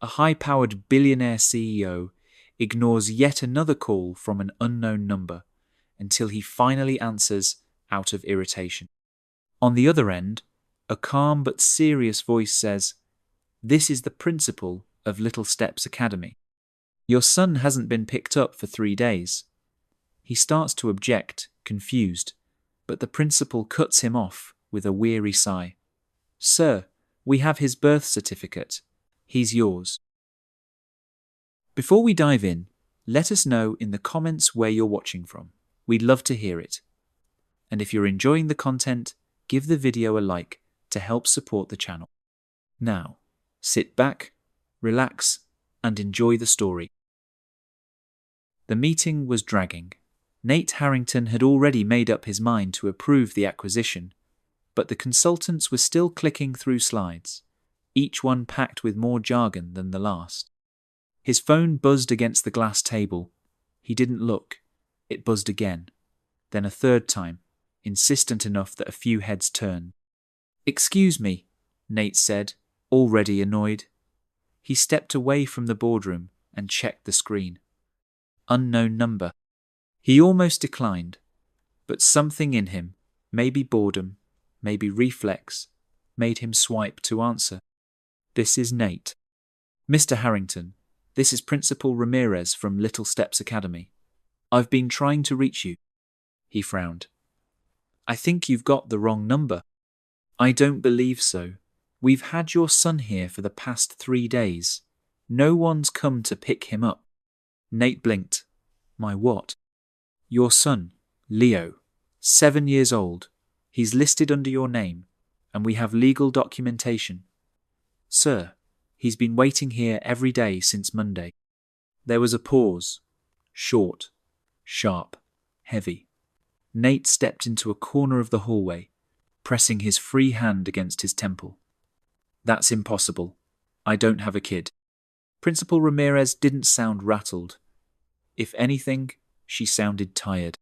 a high-powered billionaire CEO ignores yet another call from an unknown number until he finally answers out of irritation. On the other end, a calm but serious voice says, "This is the principal of Little Steps Academy. Your son hasn't been picked up for 3 days." He starts to object, confused, but the principal cuts him off with a weary sigh. "Sir, we have his birth certificate. He's yours." Before we dive in, let us know in the comments where you're watching from. We'd love to hear it. And if you're enjoying the content, give the video a like to help support the channel. Now, sit back, relax, and enjoy the story. The meeting was dragging. Nate Harrington had already made up his mind to approve the acquisition, but the consultants were still clicking through slides, each one packed with more jargon than the last. His phone buzzed against the glass table. He didn't look. It buzzed again, then a third time, insistent enough that a few heads turned. "Excuse me," Nate said, already annoyed. He stepped away from the boardroom and checked the screen. Unknown number. He almost declined, but something in him, maybe boredom, maybe reflex, made him swipe to answer. "This is Nate." "Mr. Harrington, this is Principal Ramirez from Little Steps Academy. I've been trying to reach you." He frowned. "I think you've got the wrong number." "I don't believe so. We've had your son here for the past 3 days. No one's come to pick him up." Nate blinked. "My what?" "Your son, Leo, 7 years old. He's listed under your name, and we have legal documentation." "Sir, he's been waiting here every day since Monday." There was a pause. Short, sharp, heavy. Nate stepped into a corner of the hallway, pressing his free hand against his temple. "That's impossible. I don't have a kid." Principal Ramirez didn't sound rattled. If anything, she sounded tired.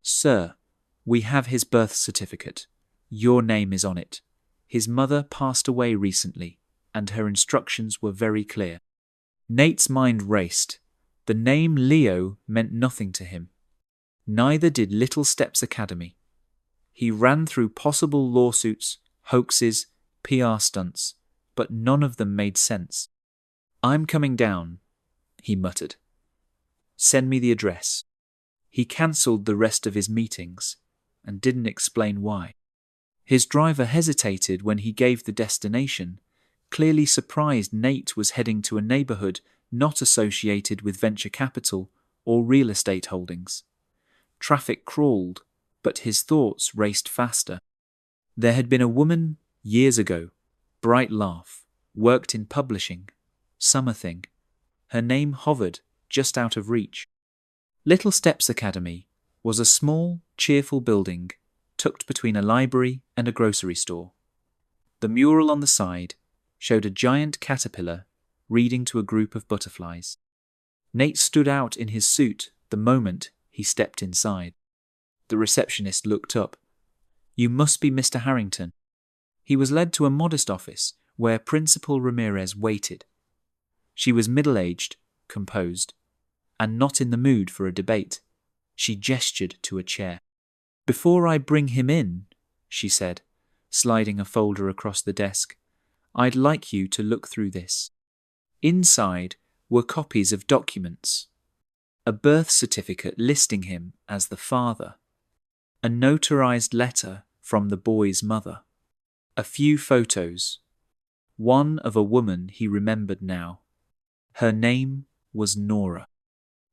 "Sir, we have his birth certificate. Your name is on it. His mother passed away recently, and her instructions were very clear." Nate's mind raced. The name Leo meant nothing to him. Neither did Little Steps Academy. He ran through possible lawsuits, hoaxes, PR stunts, but none of them made sense. "I'm coming down," he muttered. "Send me the address." He cancelled the rest of his meetings and didn't explain why. His driver hesitated when he gave the destination, clearly surprised Nate was heading to a neighborhood not associated with venture capital or real estate holdings. Traffic crawled, but his thoughts raced faster. There had been a woman years ago, bright laugh, worked in publishing, summer thing. Her name hovered just out of reach. Little Steps Academy was a small, cheerful building tucked between a library and a grocery store. The mural on the side showed a giant caterpillar reading to a group of butterflies. Nate stood out in his suit the moment he stepped inside. The receptionist looked up. "You must be Mr. Harrington." He was led to a modest office where Principal Ramirez waited. She was middle-aged, composed, and not in the mood for a debate. She gestured to a chair. "Before I bring him in," she said, sliding a folder across the desk, "I'd like you to look through this." Inside were copies of documents. A birth certificate listing him as the father. A notarized letter from the boy's mother. A few photos. One of a woman he remembered now. Her name was Nora.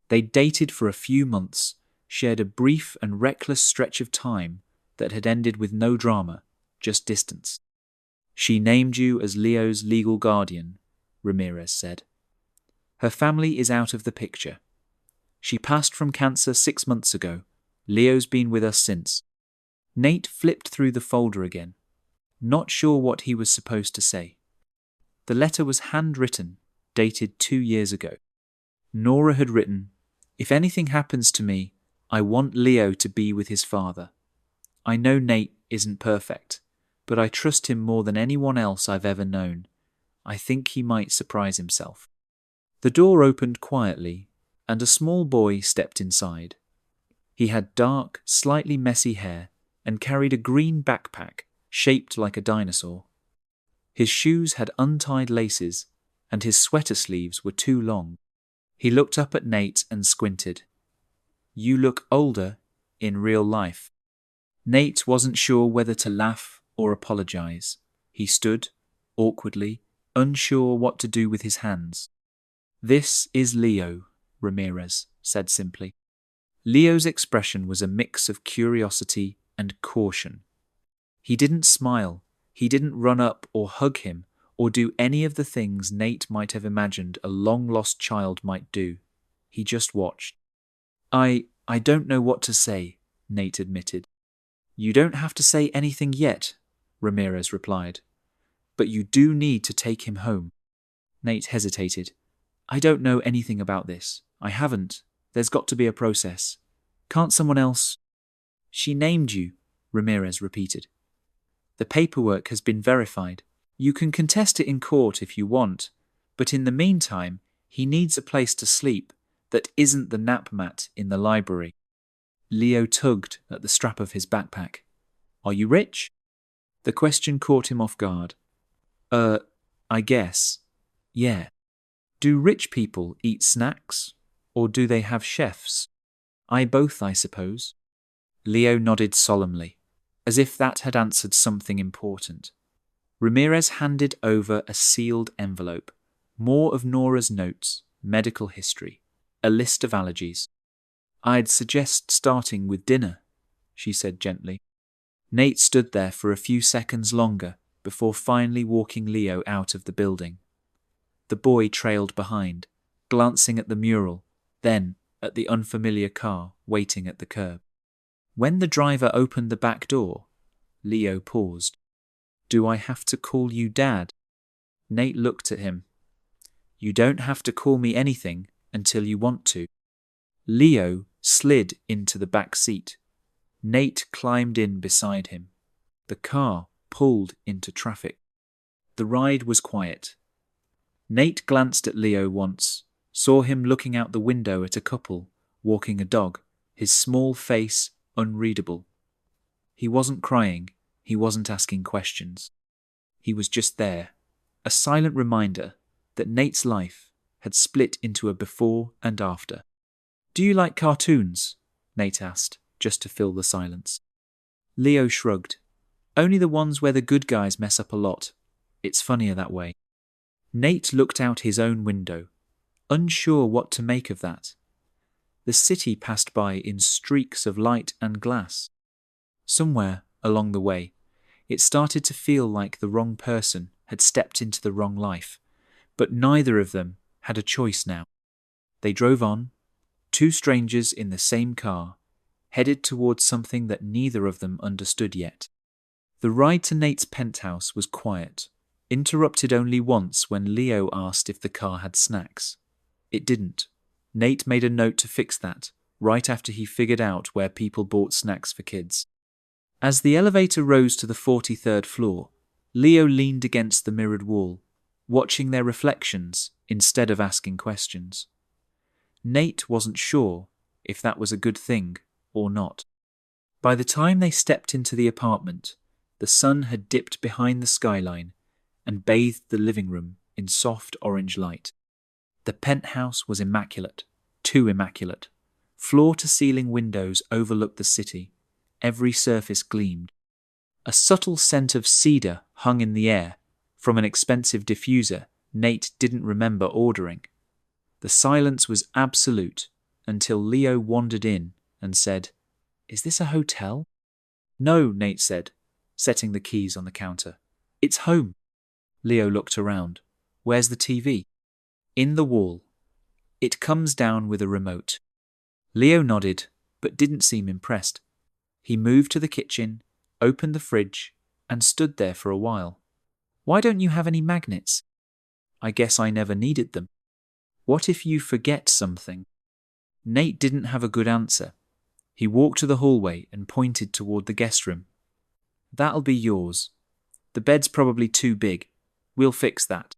They dated for a few months, shared a brief and reckless stretch of time that had ended with no drama, just distance. "She named you as Leo's legal guardian," Ramirez said. "Her family is out of the picture. She passed from cancer 6 months ago. Leo's been with us since." Nate flipped through the folder again, not sure what he was supposed to say. The letter was handwritten, dated 2 years ago. Nora had written, "If anything happens to me, I want Leo to be with his father. I know Nate isn't perfect, but I trust him more than anyone else I've ever known. I think he might surprise himself. The door opened quietly, and a small boy stepped inside. He had dark, slightly messy hair and carried a green backpack shaped like a dinosaur. His shoes had untied laces, and his sweater sleeves were too long. He looked up at Nate and squinted. "You look older in real life." Nate wasn't sure whether to laugh or apologize. He stood, awkwardly, unsure what to do with his hands. "This is Leo," Ramirez said simply. Leo's expression was a mix of curiosity and caution. He didn't smile, he didn't run up or hug him, or do any of the things Nate might have imagined a long-lost child might do. He just watched. I don't know what to say," Nate admitted. "You don't have to say anything yet," Ramirez replied. "But you do need to take him home." Nate hesitated. "I don't know anything about this. I haven't. There's got to be a process. Can't someone else—" "She named you," Ramirez repeated. "The paperwork has been verified. You can contest it in court if you want, but in the meantime, he needs a place to sleep that isn't the nap mat in the library." Leo tugged at the strap of his backpack. "Are you rich?" The question caught him off guard. I guess. Yeah. Do rich people eat snacks, or do they have chefs? Both, I suppose." Leo nodded solemnly, as if that had answered something important. Ramirez handed over a sealed envelope, more of Nora's notes, medical history, a list of allergies. "I'd suggest starting with dinner," she said gently. Nate stood there for a few seconds longer before finally walking Leo out of the building. The boy trailed behind, glancing at the mural, then at the unfamiliar car waiting at the curb. When the driver opened the back door, Leo paused. "Do I have to call you Dad?" Nate looked at him. "You don't have to call me anything until you want to." Leo slid into the back seat. Nate climbed in beside him. The car pulled into traffic. The ride was quiet. Nate glanced at Leo once, saw him looking out the window at a couple walking a dog, his small face unreadable. He wasn't crying, he wasn't asking questions. He was just there, a silent reminder that Nate's life had split into a before and after. "Do you like cartoons?" Nate asked, just to fill the silence. Leo shrugged. "Only the ones where the good guys mess up a lot. It's funnier that way." Nate looked out his own window, unsure what to make of that. The city passed by in streaks of light and glass. Somewhere along the way, it started to feel like the wrong person had stepped into the wrong life, but neither of them had a choice now. They drove on, two strangers in the same car, headed towards something that neither of them understood yet. The ride to Nate's penthouse was quiet, interrupted only once when Leo asked if the car had snacks. It didn't. Nate made a note to fix that, right after he figured out where people bought snacks for kids. As the elevator rose to the 43rd floor, Leo leaned against the mirrored wall, watching their reflections instead of asking questions. Nate wasn't sure if that was a good thing or not. By the time they stepped into the apartment, the sun had dipped behind the skyline and bathed the living room in soft orange light. The penthouse was immaculate, too immaculate. Floor-to-ceiling windows overlooked the city. Every surface gleamed. A subtle scent of cedar hung in the air from an expensive diffuser Nate didn't remember ordering. The silence was absolute until Leo wandered in and said, "Is this a hotel?" "No," Nate said, setting the keys on the counter. "It's home." Leo looked around. "Where's the TV?" "In the wall. It comes down with a remote." Leo nodded, but didn't seem impressed. He moved to the kitchen, opened the fridge, and stood there for a while. "Why don't you have any magnets?" "I guess I never needed them." "What if you forget something?" Nate didn't have a good answer. He walked to the hallway and pointed toward the guest room. "That'll be yours. The bed's probably too big. We'll fix that."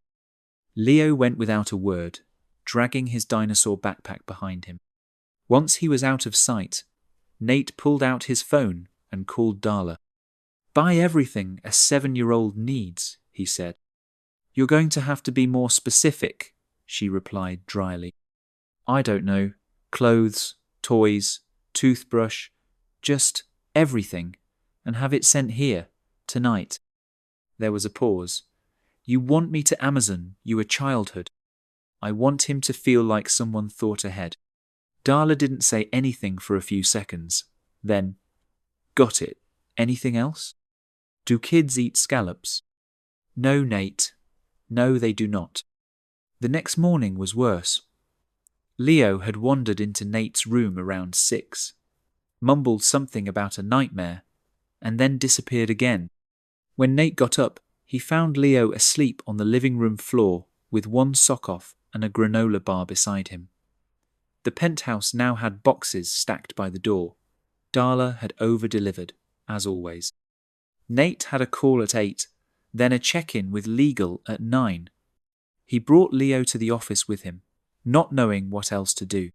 Leo went without a word, dragging his dinosaur backpack behind him. Once he was out of sight, Nate pulled out his phone and called Darla. "Buy everything a 7-year-old needs," he said. "You're going to have to be more specific," she replied dryly. "I don't know. Clothes, toys, toothbrush, just everything, and have it sent here, tonight." There was a pause. "You want me to Amazon you childhood. I want him to feel like someone thought ahead." Darla didn't say anything for a few seconds. Then, "Got it. Anything else?" "Do kids eat scallops?" "No, Nate. No, they do not." The next morning was worse. Leo had wandered into Nate's room around 6, mumbled something about a nightmare, and then disappeared again. When Nate got up, he found Leo asleep on the living room floor with one sock off and a granola bar beside him. The penthouse now had boxes stacked by the door. Darla had over-delivered, as always. Nate had a call at 8, then a check-in with legal at 9. He brought Leo to the office with him, not knowing what else to do.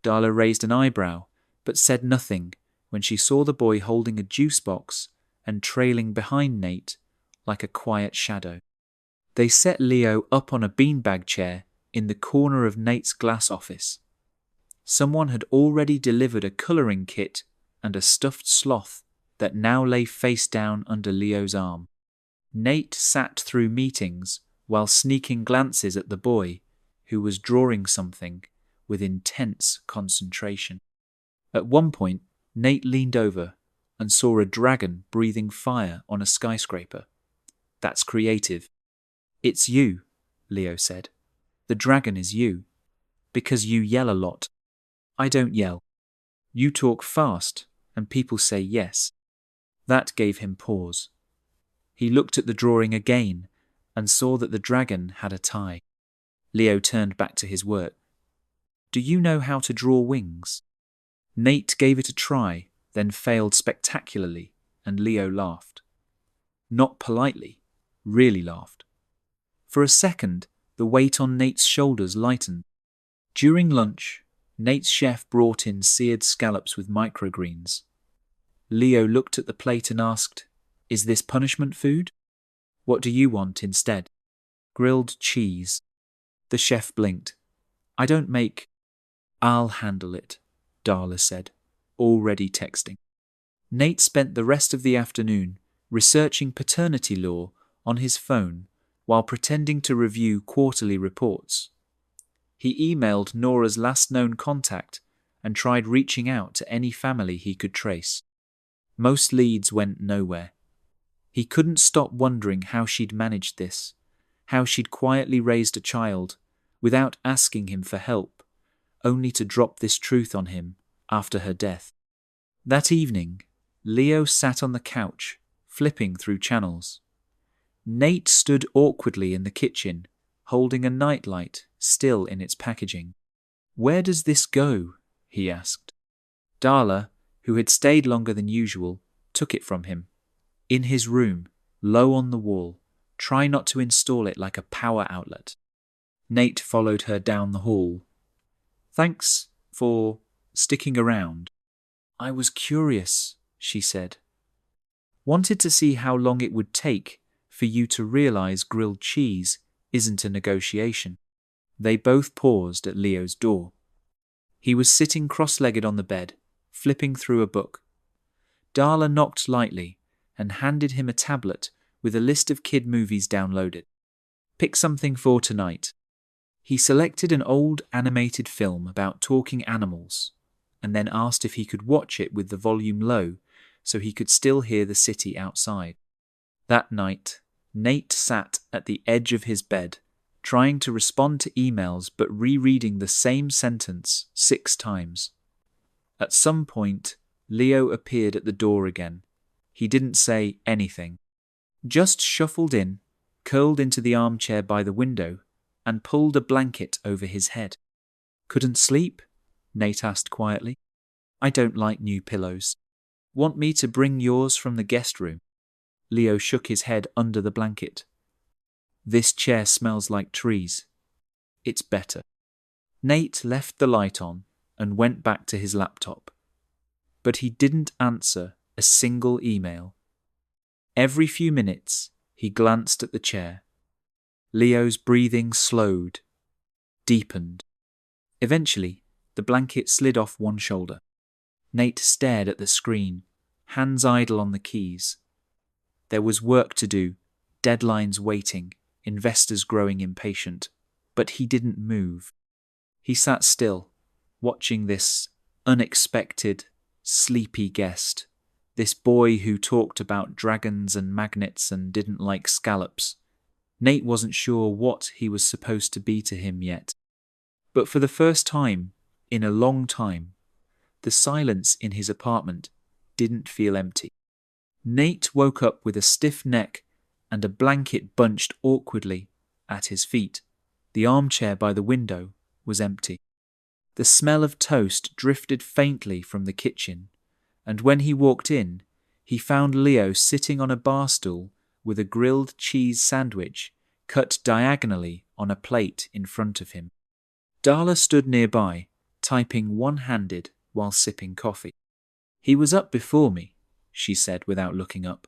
Darla raised an eyebrow, but said nothing when she saw the boy holding a juice box and trailing behind Nate like a quiet shadow. They set Leo up on a beanbag chair in the corner of Nate's glass office. Someone had already delivered a colouring kit and a stuffed sloth that now lay face down under Leo's arm. Nate sat through meetings while sneaking glances at the boy, who was drawing something with intense concentration. At one point, Nate leaned over and saw a dragon breathing fire on a skyscraper. "That's creative." "It's you," Leo said. "The dragon is you. Because you yell a lot." "I don't yell. You talk fast, and people say yes." That gave him pause. He looked at the drawing again and saw that the dragon had a tie. Leo turned back to his work. "Do you know how to draw wings?" Nate gave it a try, then failed spectacularly, and Leo laughed. Not politely, really laughed. For a second, the weight on Nate's shoulders lightened. During lunch, Nate's chef brought in seared scallops with microgreens. Leo looked at the plate and asked, "Is this punishment food? What do you want instead?" "Grilled cheese." The chef blinked. "I don't make—" "I'll handle it," Darla said, already texting. Nate spent the rest of the afternoon researching paternity law on his phone while pretending to review quarterly reports. He emailed Nora's last known contact and tried reaching out to any family he could trace. Most leads went nowhere. He couldn't stop wondering how she'd managed this, how she'd quietly raised a child without asking him for help, only to drop this truth on him after her death. That evening, Leo sat on the couch, flipping through channels. Nate stood awkwardly in the kitchen, holding a nightlight still in its packaging. "Where does this go?" he asked. Darla, who had stayed longer than usual, took it from him. "In his room, low on the wall. Try not to install it like a power outlet." Nate followed her down the hall. "Thanks for sticking around." "I was curious," she said. "Wanted to see how long it would take for you to realize grilled cheese isn't a negotiation." They both paused at Leo's door. He was sitting cross-legged on the bed, flipping through a book. Darla knocked lightly and handed him a tablet with a list of kid movies downloaded. "Pick something for tonight." He selected an old animated film about talking animals and then asked if he could watch it with the volume low so he could still hear the city outside. That night, Nate sat at the edge of his bed, trying to respond to emails but rereading the same sentence 6 times. At some point, Leo appeared at the door again. He didn't say anything, just shuffled in, curled into the armchair by the window, and pulled a blanket over his head. "Couldn't sleep?" Nate asked quietly. "I don't like new pillows. Want me to bring yours from the guest room?" Leo shook his head under the blanket. This chair smells like trees. It's better. Nate left the light on and went back to his laptop. But he didn't answer a single email. Every few minutes, he glanced at the chair. Leo's breathing slowed, deepened. Eventually, the blanket slid off one shoulder. Nate stared at the screen, hands idle on the keys. There was work to do, deadlines waiting, investors growing impatient, but he didn't move. He sat still, watching this unexpected, sleepy guest, this boy who talked about dragons and magnets and didn't like scallops. Nate wasn't sure what he was supposed to be to him yet. But for the first time, in a long time, the silence in his apartment didn't feel empty. Nate woke up with a stiff neck and a blanket bunched awkwardly at his feet. The armchair by the window was empty. The smell of toast drifted faintly from the kitchen, and when he walked in, he found Leo sitting on a bar stool with a grilled cheese sandwich cut diagonally on a plate in front of him. Darla stood nearby, typing one-handed while sipping coffee. "He was up before me," she said without looking up.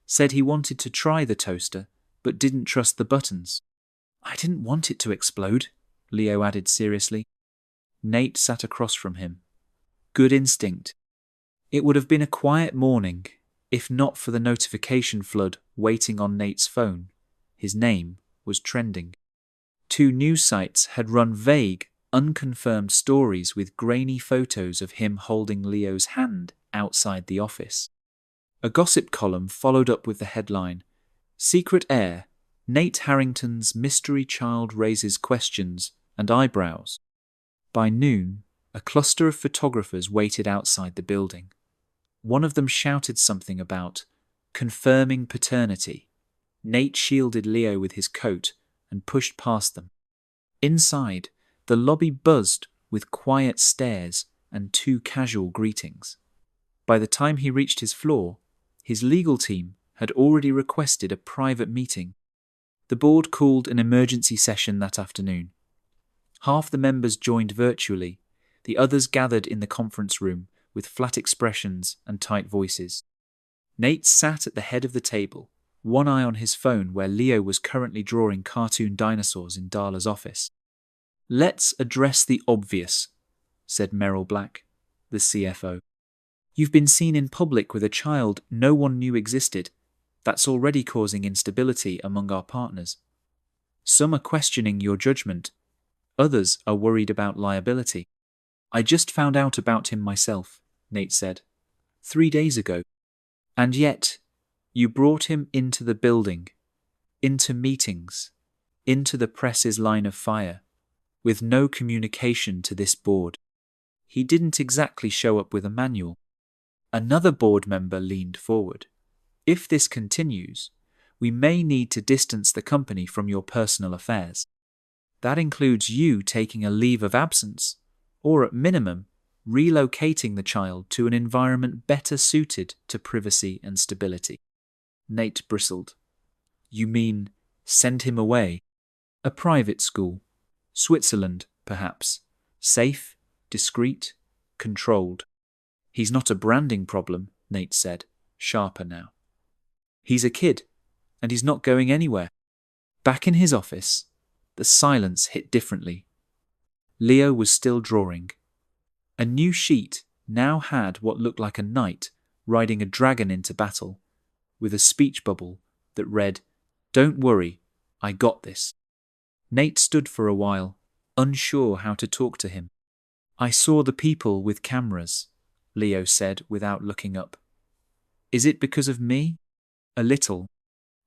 "Said he wanted to try the toaster, but didn't trust the buttons." "I didn't want it to explode," Leo added seriously. Nate sat across from him. Good instinct. It would have been a quiet morning, if not for the notification flood waiting on Nate's phone. His name was trending. 2 news sites had run vague, unconfirmed stories with grainy photos of him holding Leo's hand outside the office. A gossip column followed up with the headline, "Secret Heir, Nate Harrington's mystery child raises questions and eyebrows." By noon, a cluster of photographers waited outside the building. One of them shouted something about confirming paternity. Nate shielded Leo with his coat and pushed past them. Inside, the lobby buzzed with quiet stares and 2 casual greetings. By the time he reached his floor, his legal team had already requested a private meeting. The board called an emergency session that afternoon. Half the members joined virtually, the others gathered in the conference room with flat expressions and tight voices. Nate sat at the head of the table, one eye on his phone where Leo was currently drawing cartoon dinosaurs in Darla's office. "Let's address the obvious," said Merrill Black, the CFO. "You've been seen in public with a child no one knew existed. That's already causing instability among our partners. Some are questioning your judgment. Others are worried about liability." "I just found out about him myself," Nate said, 3 days ago. "And yet, you brought him into the building, into meetings, into the press's line of fire, with no communication to this board. He didn't exactly show up with a manual." Another board member leaned forward. "If this continues, we may need to distance the company from your personal affairs. That includes you taking a leave of absence, or at minimum, relocating the child to an environment better suited to privacy and stability." Nate bristled. "You mean send him away? A private school? Switzerland, perhaps? Safe, discreet, controlled." "He's not a branding problem," Nate said, sharper now. "He's a kid, and he's not going anywhere." Back in his office, the silence hit differently. Leo was still drawing. A new sheet now had what looked like a knight riding a dragon into battle, with a speech bubble that read, "Don't worry, I got this." Nate stood for a while, unsure how to talk to him. "I saw the people with cameras," Leo said without looking up. "Is it because of me? A little.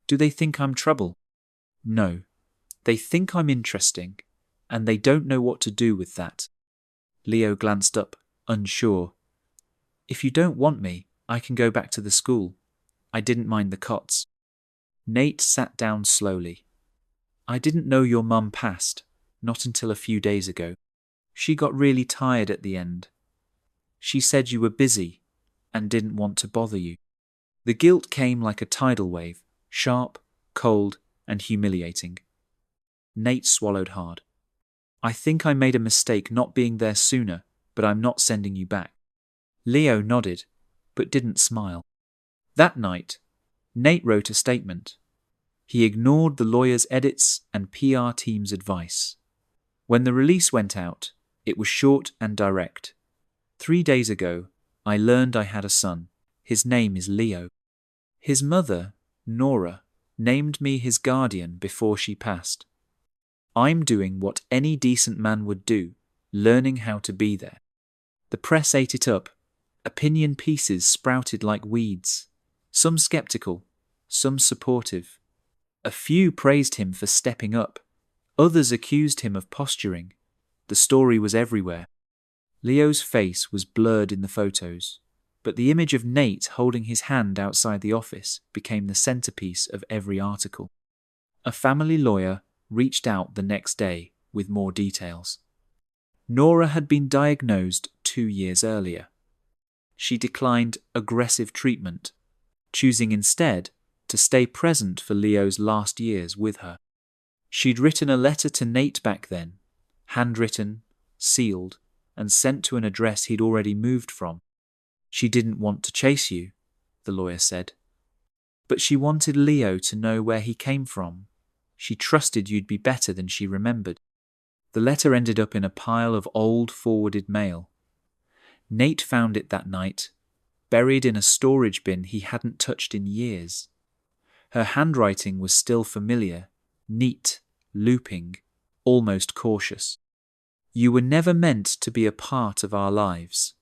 Do they think I'm trouble?" "No. They think I'm interesting, and they don't know what to do with that." Leo glanced up, unsure. "If you don't want me, I can go back to the school. I didn't mind the cots." Nate sat down slowly. "I didn't know your mum passed, not until a few days ago. She got really tired at the end. She said you were busy and didn't want to bother you." The guilt came like a tidal wave, sharp, cold, and humiliating. Nate swallowed hard. I think I made a mistake not being there sooner, but I'm not sending you back. Leo nodded, but didn't smile. That night, Nate wrote a statement. He ignored the lawyer's edits and PR team's advice. When the release went out, it was short and direct. 3 days ago, I learned I had a son. His name is Leo. His mother, Nora, named me his guardian before she passed. I'm doing what any decent man would do, learning how to be there. The press ate it up. Opinion pieces sprouted like weeds. Some skeptical, some supportive. A few praised him for stepping up. Others accused him of posturing. The story was everywhere. Leo's face was blurred in the photos, but the image of Nate holding his hand outside the office became the centerpiece of every article. A family lawyer reached out the next day with more details. Nora had been diagnosed 2 years earlier. She declined aggressive treatment, choosing instead to stay present for Leo's last years with her. She'd written a letter to Nate back then, handwritten, sealed, and sent to an address he'd already moved from. She didn't want to chase you, the lawyer said. But she wanted Leo to know where he came from. She trusted you'd be better than she remembered. The letter ended up in a pile of old forwarded mail. Nate found it that night, buried in a storage bin he hadn't touched in years. Her handwriting was still familiar, neat, looping, almost cautious. You were never meant to be a part of our lives,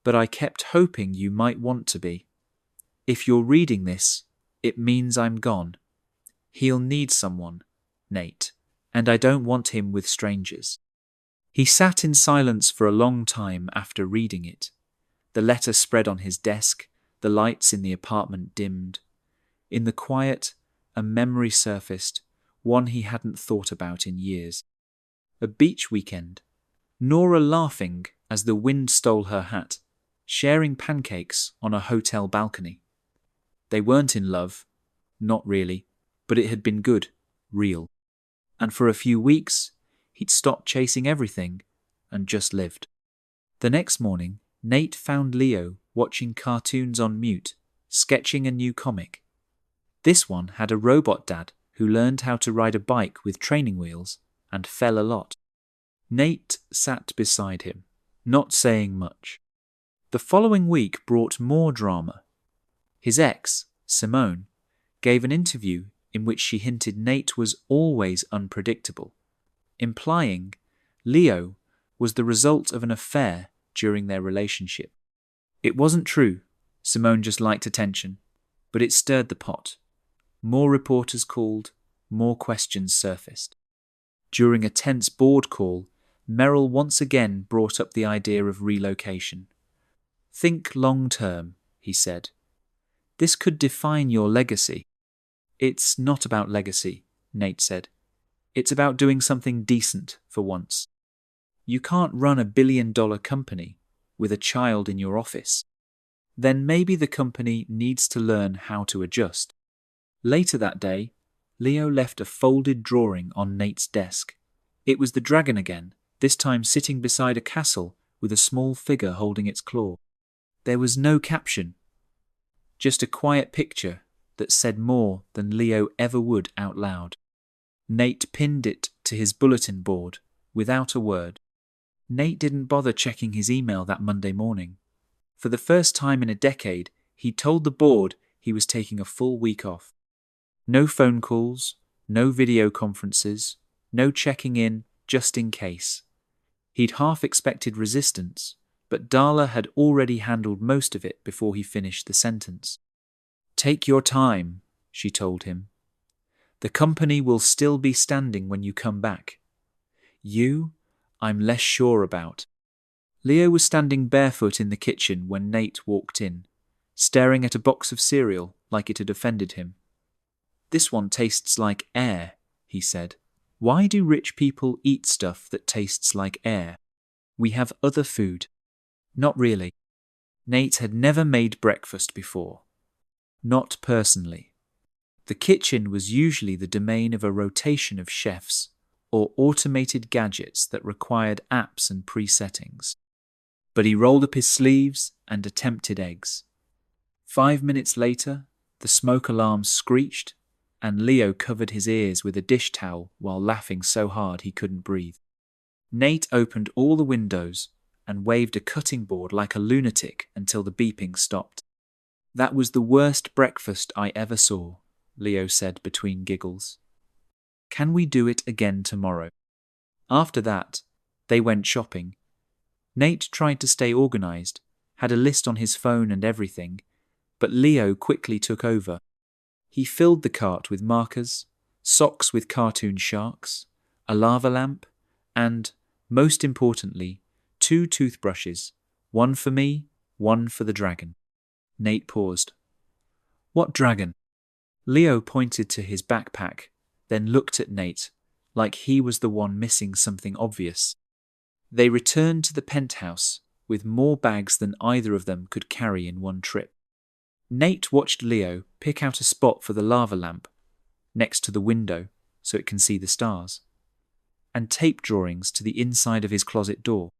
but I kept hoping you might want to be. If you're reading this, it means I'm gone. He'll need someone, Nate, and I don't want him with strangers. He sat in silence for a long time after reading it. The letter spread on his desk, the lights in the apartment dimmed. In the quiet, a memory surfaced, one he hadn't thought about in years. A beach weekend. Nora laughing as the wind stole her hat, sharing pancakes on a hotel balcony. They weren't in love, not really, but it had been good, real. And for a few weeks, he'd stopped chasing everything and just lived. The next morning, Nate found Leo watching cartoons on mute, sketching a new comic. This one had a robot dad who learned how to ride a bike with training wheels and fell a lot. Nate sat beside him, not saying much. The following week brought more drama. His ex, Simone, gave an interview in which she hinted Nate was always unpredictable, implying Leo was the result of an affair during their relationship. It wasn't true. Simone just liked attention, but it stirred the pot. More reporters called, more questions surfaced. During a tense board call, Merrill once again brought up the idea of relocation. Think long term, he said. This could define your legacy. It's not about legacy, Nate said. It's about doing something decent for once. You can't run a billion-dollar company with a child in your office. Then maybe the company needs to learn how to adjust. Later that day, Leo left a folded drawing on Nate's desk. It was the dragon again, this time sitting beside a castle with a small figure holding its claw. There was no caption, just a quiet picture that said more than Leo ever would out loud. Nate pinned it to his bulletin board without a word. Nate didn't bother checking his email that Monday morning. For the first time in a decade, he told the board he was taking a full week off. No phone calls, no video conferences, no checking in just in case. He'd half expected resistance, but Darla had already handled most of it before he finished the sentence. Take your time, she told him. The company will still be standing when you come back. You, I'm less sure about. Leo was standing barefoot in the kitchen when Nate walked in, staring at a box of cereal like it had offended him. This one tastes like air, he said. Why do rich people eat stuff that tastes like air? We have other food. Not really. Nate had never made breakfast before. Not personally. The kitchen was usually the domain of a rotation of chefs or automated gadgets that required apps and presettings. But he rolled up his sleeves and attempted eggs. 5 minutes later, the smoke alarm screeched, and Leo covered his ears with a dish towel while laughing so hard he couldn't breathe. Nate opened all the windows and waved a cutting board like a lunatic until the beeping stopped. "That was the worst breakfast I ever saw," Leo said between giggles. "Can we do it again tomorrow?" After that, they went shopping. Nate tried to stay organized, had a list on his phone and everything, but Leo quickly took over. He filled the cart with markers, socks with cartoon sharks, a lava lamp, and, most importantly, 2 toothbrushes, one for me, one for the dragon. Nate paused. "What dragon?" Leo pointed to his backpack, then looked at Nate, like he was the one missing something obvious. They returned to the penthouse with more bags than either of them could carry in one trip. Nate watched Leo pick out a spot for the lava lamp, next to the window so it can see the stars, and tape drawings to the inside of his closet door.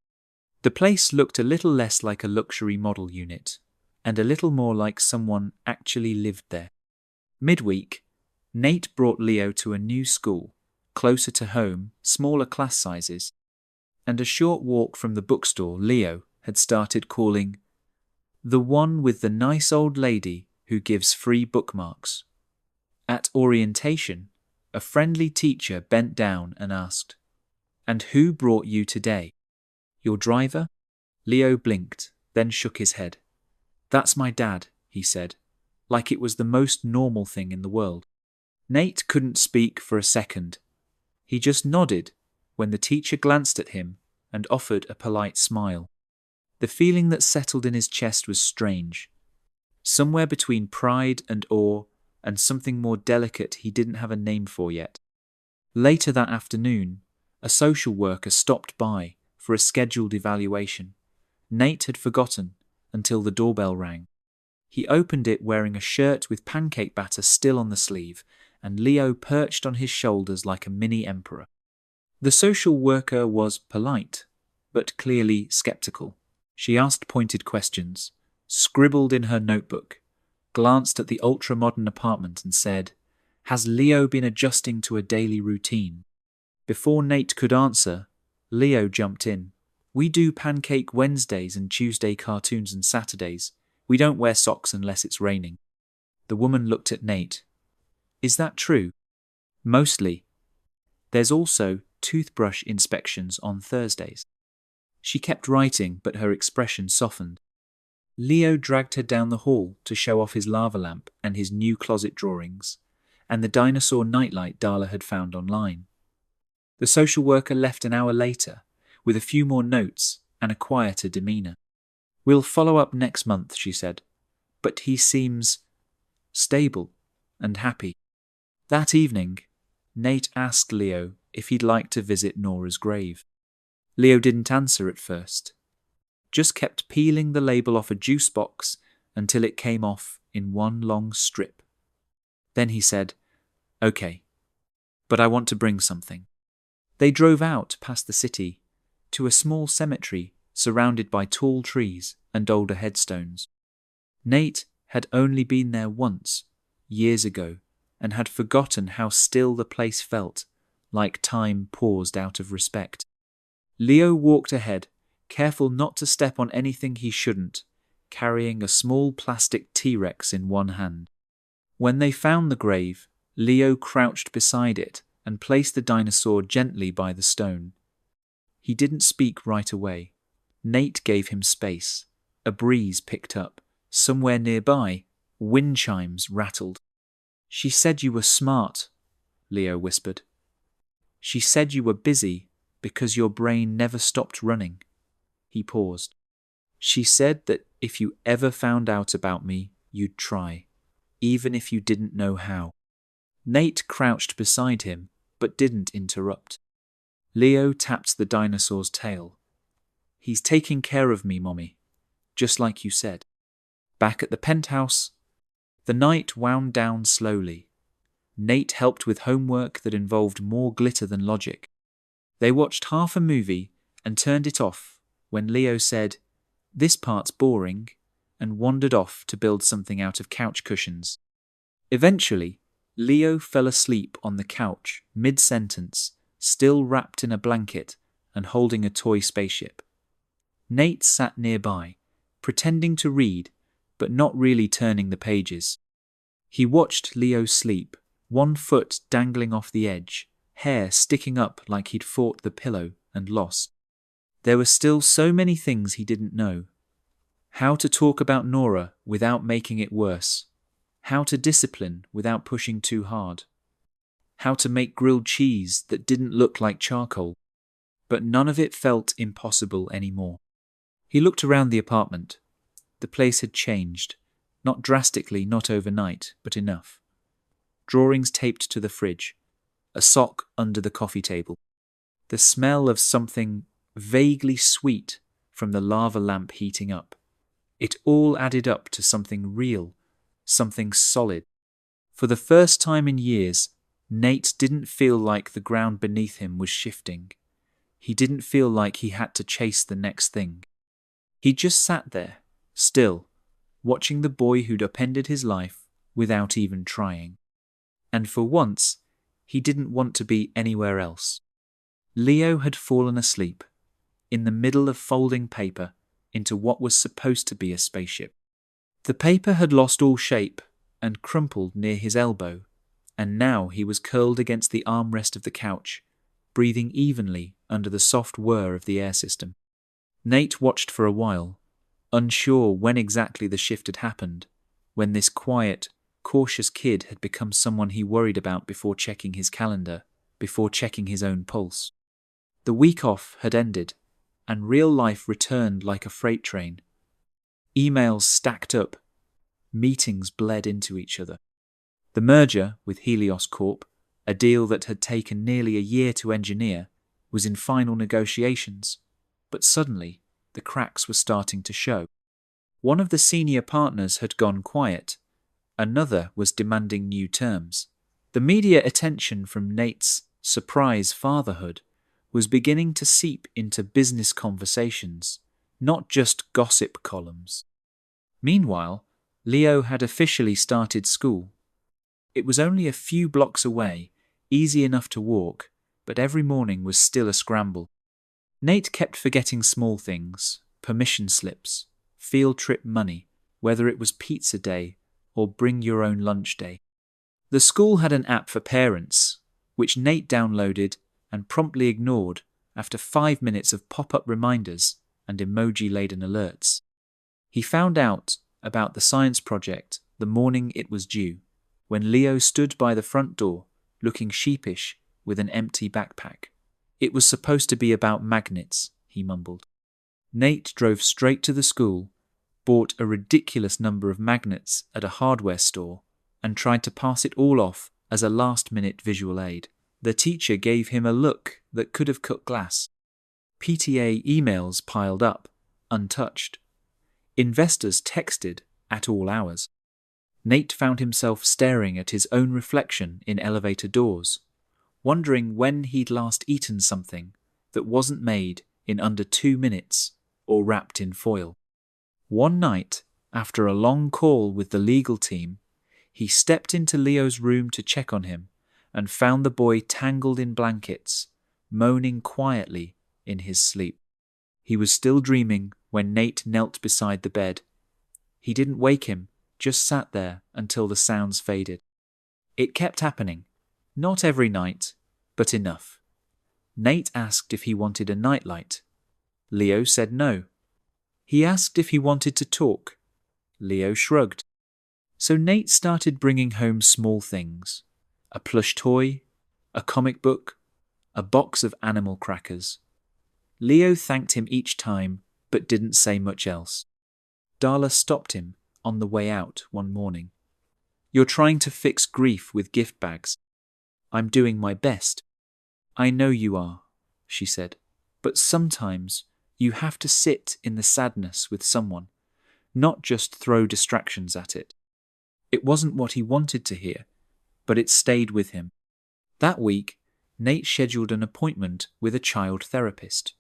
The place looked a little less like a luxury model unit, and a little more like someone actually lived there. Midweek, Nate brought Leo to a new school, closer to home, smaller class sizes, and a short walk from the bookstore Leo had started calling the one with the nice old lady who gives free bookmarks. At orientation, a friendly teacher bent down and asked, "And who brought you today?" "Your driver?" Leo blinked, then shook his head. "That's my dad," he said, like it was the most normal thing in the world. Nate couldn't speak for a second. He just nodded when the teacher glanced at him and offered a polite smile. The feeling that settled in his chest was strange, somewhere between pride and awe and something more delicate he didn't have a name for yet. Later that afternoon, a social worker stopped by for a scheduled evaluation. Nate had forgotten until the doorbell rang. He opened it wearing a shirt with pancake batter still on the sleeve, and Leo perched on his shoulders like a mini emperor. The social worker was polite, but clearly skeptical. She asked pointed questions, scribbled in her notebook, glanced at the ultra-modern apartment and said, "Has Leo been adjusting to a daily routine?" Before Nate could answer, Leo jumped in. "We do Pancake Wednesdays and Tuesday cartoons and Saturdays. We don't wear socks unless it's raining." The woman looked at Nate. "Is that true?" "Mostly. There's also toothbrush inspections on Thursdays." She kept writing, but her expression softened. Leo dragged her down the hall to show off his lava lamp and his new closet drawings, and the dinosaur nightlight Darla had found online. The social worker left an hour later, with a few more notes and a quieter demeanour. "We'll follow up next month," she said, "but he seems stable and happy." That evening, Nate asked Leo if he'd like to visit Nora's grave. Leo didn't answer at first, just kept peeling the label off a juice box until it came off in one long strip. Then he said, "Okay, but I want to bring something." They drove out past the city to a small cemetery surrounded by tall trees and older headstones. Nate had only been there once, years ago, and had forgotten how still the place felt, like time paused out of respect. Leo walked ahead, careful not to step on anything he shouldn't, carrying a small plastic T-Rex in one hand. When they found the grave, Leo crouched beside it and placed the dinosaur gently by the stone. He didn't speak right away. Nate gave him space. A breeze picked up. Somewhere nearby, wind chimes rattled. "She said you were smart," Leo whispered. "She said you were busy because your brain never stopped running." He paused. "She said that if you ever found out about me, you'd try, even if you didn't know how." Nate crouched beside him, but didn't interrupt. Leo tapped the dinosaur's tail. "He's taking care of me, Mommy, just like you said." Back at the penthouse, the night wound down slowly, Nate helped with homework that involved more glitter than logic. They watched half a movie and turned it off when Leo said, "This part's boring," and wandered off to build something out of couch cushions. Eventually, Leo fell asleep on the couch mid-sentence, still wrapped in a blanket and holding a toy spaceship. Nate sat nearby, pretending to read, but not really turning the pages. He watched Leo sleep, one foot dangling off the edge, hair sticking up like he'd fought the pillow and lost. There were still so many things he didn't know. How to talk about Nora without making it worse. How to discipline without pushing too hard. How to make grilled cheese that didn't look like charcoal. But none of it felt impossible anymore. He looked around the apartment. The place had changed. Not drastically, not overnight, but enough. Drawings taped to the fridge. A sock under the coffee table. The smell of something vaguely sweet from the lava lamp heating up. It all added up to something real, something solid. For the first time in years, Nate didn't feel like the ground beneath him was shifting. He didn't feel like he had to chase the next thing. He just sat there, still, watching the boy who'd upended his life without even trying. And for once, he didn't want to be anywhere else. Leo had fallen asleep, in the middle of folding paper into what was supposed to be a spaceship. The paper had lost all shape and crumpled near his elbow, and now he was curled against the armrest of the couch, breathing evenly under the soft whir of the air system. Nate watched for a while, unsure when exactly the shift had happened, when this quiet, cautious kid had become someone he worried about before checking his calendar, before checking his own pulse. The week off had ended, and real life returned like a freight train. Emails stacked up, meetings bled into each other. The merger with Helios Corp, a deal that had taken nearly a year to engineer, was in final negotiations, but suddenly the cracks were starting to show. One of the senior partners had gone quiet. Another was demanding new terms. The media attention from Nate's surprise fatherhood was beginning to seep into business conversations, not just gossip columns. Meanwhile, Leo had officially started school. It was only a few blocks away, easy enough to walk, but every morning was still a scramble. Nate kept forgetting small things, permission slips, field trip money, whether it was pizza day or bring your own lunch day. The school had an app for parents, which Nate downloaded and promptly ignored after 5 minutes of pop-up reminders and emoji-laden alerts. He found out about the science project the morning it was due, when Leo stood by the front door, looking sheepish with an empty backpack. It was supposed to be about magnets, he mumbled. Nate drove straight to the school, bought a ridiculous number of magnets at a hardware store, and tried to pass it all off as a last-minute visual aid. The teacher gave him a look that could have cut glass. PTA emails piled up, untouched. Investors texted at all hours. Nate found himself staring at his own reflection in elevator doors, wondering when he'd last eaten something that wasn't made in under 2 minutes or wrapped in foil. One night, after a long call with the legal team, he stepped into Leo's room to check on him and found the boy tangled in blankets, moaning quietly in his sleep. He was still dreaming when Nate knelt beside the bed. He didn't wake him, just sat there until the sounds faded. It kept happening. Not every night, but enough. Nate asked if he wanted a nightlight. Leo said no. He asked if he wanted to talk. Leo shrugged. So Nate started bringing home small things. A plush toy, a comic book, a box of animal crackers. Leo thanked him each time, but didn't say much else. Darla stopped him on the way out one morning. "You're trying to fix grief with gift bags." "I'm doing my best." "I know you are," she said, "but sometimes you have to sit in the sadness with someone, not just throw distractions at it." It wasn't what he wanted to hear, but it stayed with him. That week, Nate scheduled an appointment with a child therapist.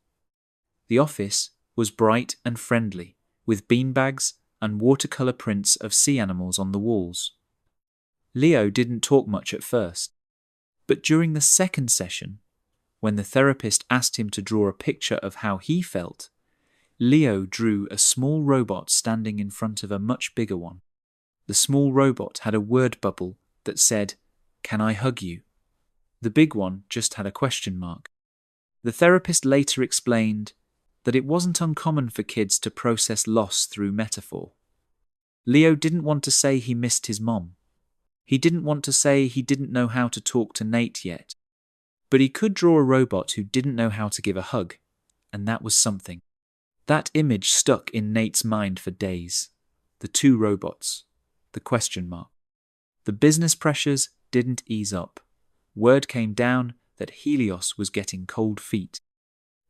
The office was bright and friendly, with beanbags and watercolor prints of sea animals on the walls. Leo didn't talk much at first, but during the second session, when the therapist asked him to draw a picture of how he felt, Leo drew a small robot standing in front of a much bigger one. The small robot had a word bubble that said, "Can I hug you?" The big one just had a question mark. The therapist later explained that it wasn't uncommon for kids to process loss through metaphor. Leo didn't want to say he missed his mom. He didn't want to say he didn't know how to talk to Nate yet. But he could draw a robot who didn't know how to give a hug, and that was something. That image stuck in Nate's mind for days. The two robots. The question mark. The business pressures didn't ease up. Word came down that Helios was getting cold feet.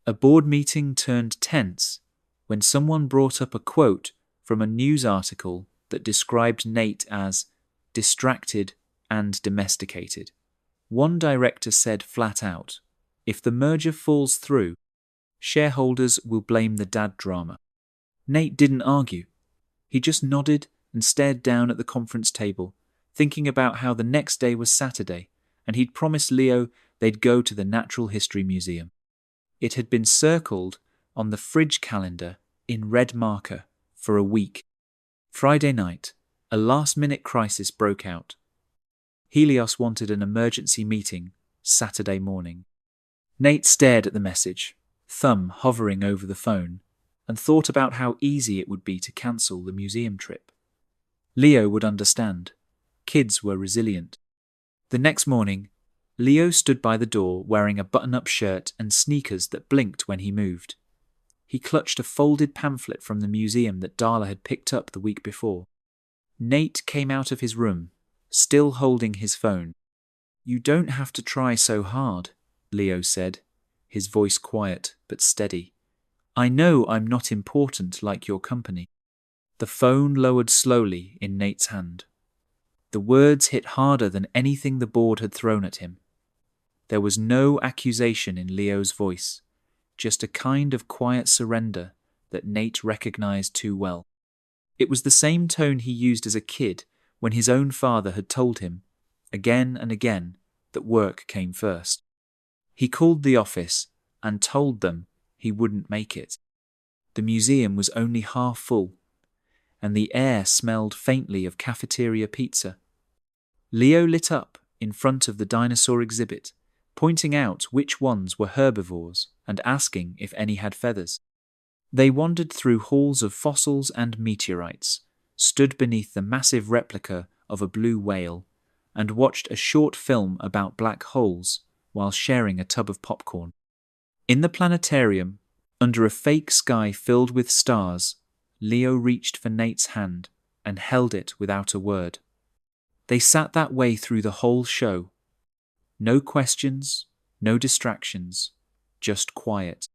A board meeting turned tense when someone brought up a quote from a news article that described Nate as distracted and domesticated. One director said flat out, "If the merger falls through, shareholders will blame the dad drama." Nate didn't argue. He just nodded and stared down at the conference table, thinking about how the next day was Saturday, and he'd promised Leo they'd go to the Natural History Museum. It had been circled on the fridge calendar in red marker for a week. Friday night, a last-minute crisis broke out. Helios wanted an emergency meeting Saturday morning. Nate stared at the message, thumb hovering over the phone, and thought about how easy it would be to cancel the museum trip. Leo would understand. Kids were resilient. The next morning, Leo stood by the door wearing a button-up shirt and sneakers that blinked when he moved. He clutched a folded pamphlet from the museum that Darla had picked up the week before. Nate came out of his room, still holding his phone. "You don't have to try so hard," Leo said, his voice quiet but steady. "I know I'm not important like your company." The phone lowered slowly in Nate's hand. The words hit harder than anything the board had thrown at him. There was no accusation in Leo's voice, just a kind of quiet surrender that Nate recognized too well. It was the same tone he used as a kid when his own father had told him, again and again, that work came first. He called the office and told them he wouldn't make it. The museum was only half full, and the air smelled faintly of cafeteria pizza. Leo lit up in front of the dinosaur exhibit, pointing out which ones were herbivores and asking if any had feathers. They wandered through halls of fossils and meteorites, stood beneath the massive replica of a blue whale, and watched a short film about black holes while sharing a tub of popcorn. In the planetarium, under a fake sky filled with stars, Leo reached for Nate's hand and held it without a word. They sat that way through the whole show. No questions, no distractions, just quiet.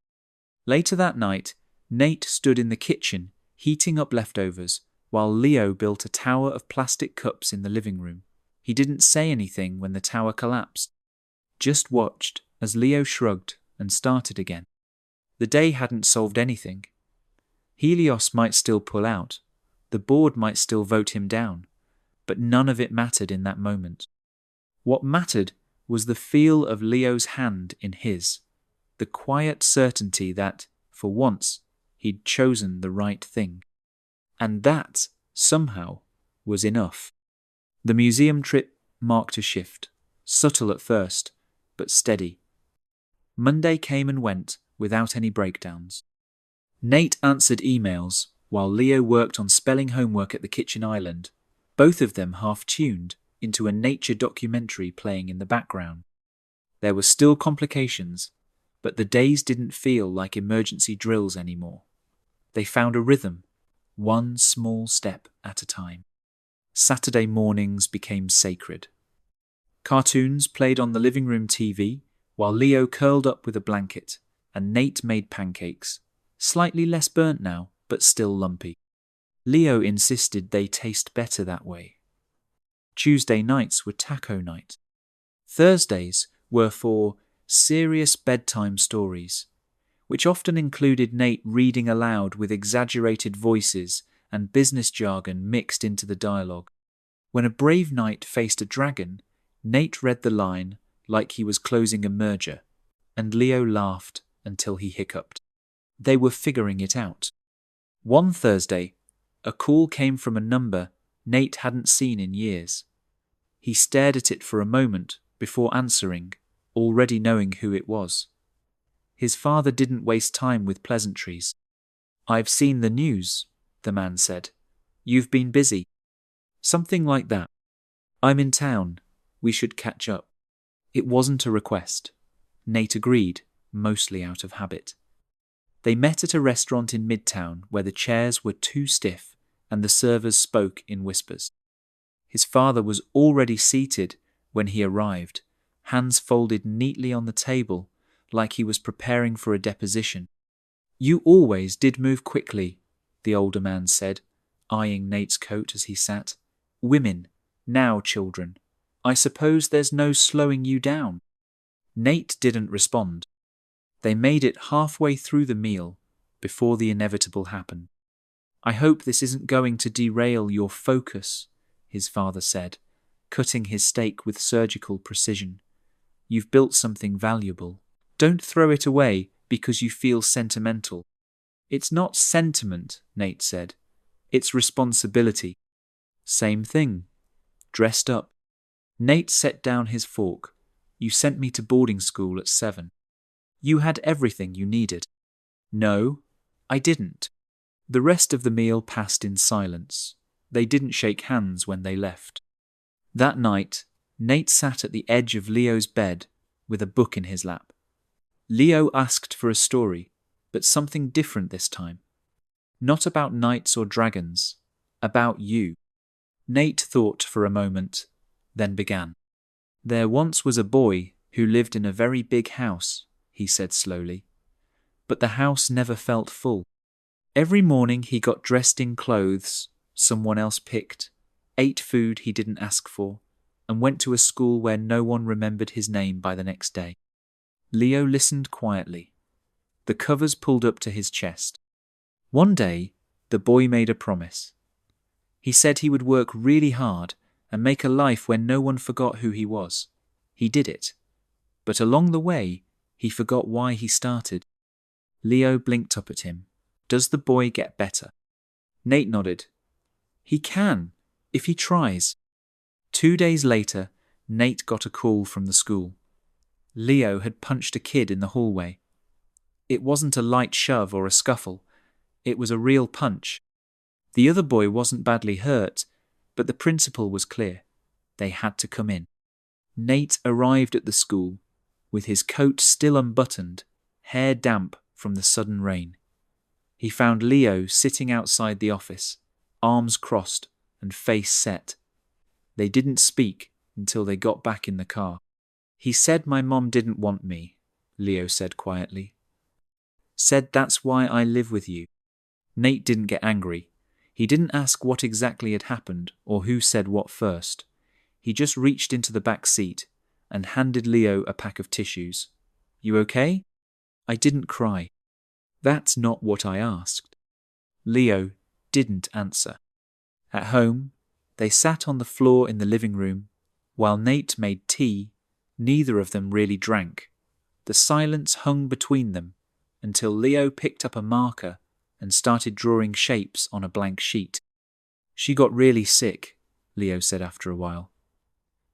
Later that night, Nate stood in the kitchen, heating up leftovers, while Leo built a tower of plastic cups in the living room. He didn't say anything when the tower collapsed, just watched as Leo shrugged and started again. The day hadn't solved anything. Helios might still pull out, the board might still vote him down, but none of it mattered in that moment. What mattered was the feel of Leo's hand in his, the quiet certainty that, for once, he'd chosen the right thing. And that, somehow, was enough. The museum trip marked a shift, subtle at first, but steady. Monday came and went without any breakdowns. Nate answered emails while Leo worked on spelling homework at the kitchen island, both of them half-tuned into a nature documentary playing in the background. There were still complications, but the days didn't feel like emergency drills anymore. They found a rhythm, one small step at a time. Saturday mornings became sacred. Cartoons played on the living room TV while Leo curled up with a blanket, and Nate made pancakes, slightly less burnt now, but still lumpy. Leo insisted they taste better that way. Tuesday nights were taco night. Thursdays were for serious bedtime stories, which often included Nate reading aloud with exaggerated voices and business jargon mixed into the dialogue. When a brave knight faced a dragon, Nate read the line like he was closing a merger, and Leo laughed until he hiccuped. They were figuring it out. One Thursday, a call came from a number Nate hadn't seen in years. He stared at it for a moment before answering, already knowing who it was. His father didn't waste time with pleasantries. "I've seen the news," the man said. "You've been busy." Something like that. "I'm in town. We should catch up." It wasn't a request. Nate agreed, mostly out of habit. They met at a restaurant in Midtown where the chairs were too stiff and the servers spoke in whispers. His father was already seated when he arrived, hands folded neatly on the table like he was preparing for a deposition. "You always did move quickly," the older man said, eyeing Nate's coat as he sat. "Women, now children. I suppose there's no slowing you down." Nate didn't respond. They made it halfway through the meal before the inevitable happened. "I hope this isn't going to derail your focus," his father said, cutting his steak with surgical precision. "You've built something valuable. Don't throw it away because you feel sentimental." "It's not sentiment," Nate said. "It's responsibility." "Same thing. Dressed up." Nate set down his fork. "You sent me to boarding school at 7. You had everything you needed." "No, I didn't." The rest of the meal passed in silence. They didn't shake hands when they left. That night, Nate sat at the edge of Leo's bed with a book in his lap. Leo asked for a story, but something different this time. Not about knights or dragons, about you. Nate thought for a moment, then began. "There once was a boy who lived in a very big house," he said slowly. "But the house never felt full. Every morning he got dressed in clothes someone else picked, ate food he didn't ask for, and went to a school where no one remembered his name by the next day." Leo listened quietly. The covers pulled up to his chest. One day, the boy made a promise. He said he would work really hard and make a life where no one forgot who he was. He did it. But along the way, he forgot why he started. Leo blinked up at him. "Does the boy get better?" Nate nodded. "He can, if he tries." 2 days later, Nate got a call from the school. Leo had punched a kid in the hallway. It wasn't a light shove or a scuffle. It was a real punch. The other boy wasn't badly hurt, but the principal was clear. They had to come in. Nate arrived at the school with his coat still unbuttoned, hair damp from the sudden rain. He found Leo sitting outside the office, arms crossed and face set. They didn't speak until they got back in the car. "He said my mom didn't want me," Leo said quietly. "Said that's why I live with you." Nate didn't get angry. He didn't ask what exactly had happened or who said what first. He just reached into the back seat and handed Leo a pack of tissues. "You okay?" "I didn't cry." "That's not what I asked." Leo didn't answer. At home, they sat on the floor in the living room. While Nate made tea, neither of them really drank. The silence hung between them until Leo picked up a marker and started drawing shapes on a blank sheet. "She got really sick," Leo said after a while.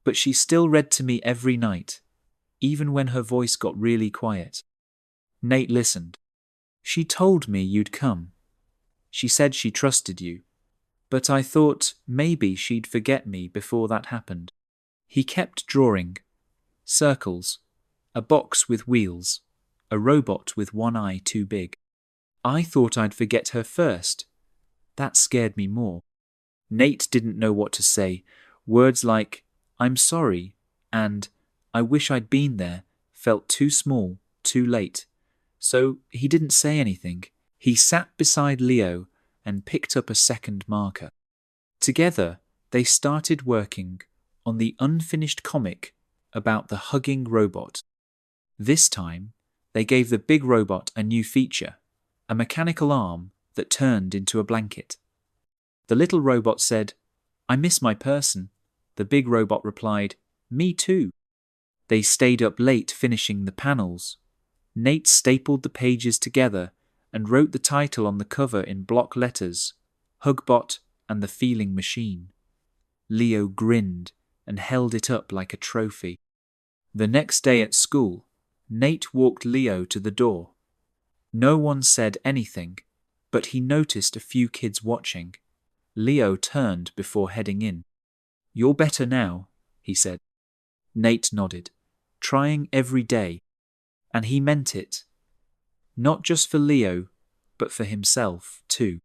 "But she still read to me every night, even when her voice got really quiet." Nate listened. "She told me you'd come. She said she trusted you. But I thought maybe she'd forget me before that happened." He kept drawing. Circles, a box with wheels, a robot with one eye too big. "I thought I'd forget her first. That scared me more." Nate didn't know what to say. Words like, "I'm sorry," and "I wish I'd been there," felt too small, too late. So he didn't say anything. He sat beside Leo and picked up a second marker. Together, they started working on the unfinished comic about the hugging robot. This time, they gave the big robot a new feature, a mechanical arm that turned into a blanket. The little robot said, "I miss my person." The big robot replied, "Me too." They stayed up late finishing the panels. Nate stapled the pages together and wrote the title on the cover in block letters, Hugbot and the Feeling Machine. Leo grinned and held it up like a trophy. The next day at school, Nate walked Leo to the door. No one said anything, but he noticed a few kids watching. Leo turned before heading in. "You're better now," he said. Nate nodded, trying every day, and he meant it. Not just for Leo, but for himself too.